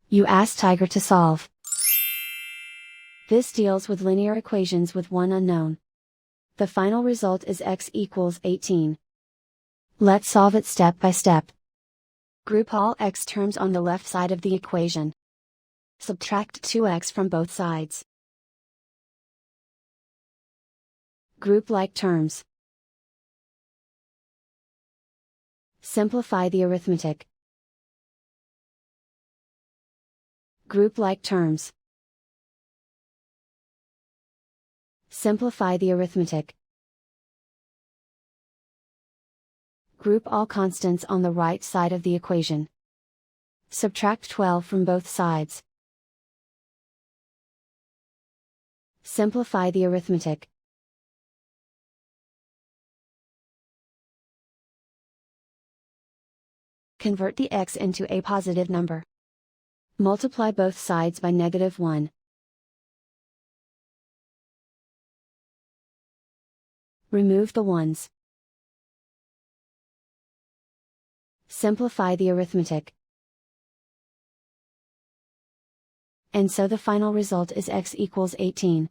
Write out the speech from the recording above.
You ask Tiger to solve. This deals with linear equations with one unknown. The final result is x equals 18. Let's solve it step by step. Group all x terms on the left side of the equation. Subtract 2x from both sides. Group like terms. Simplify the arithmetic. Group like terms. Simplify the arithmetic. Group all constants on the right side of the equation. Subtract 12 from both sides. Simplify the arithmetic. Convert the x into a positive number. Multiply both sides by -1. Remove the ones. Simplify the arithmetic. And so the final result is x equals 18.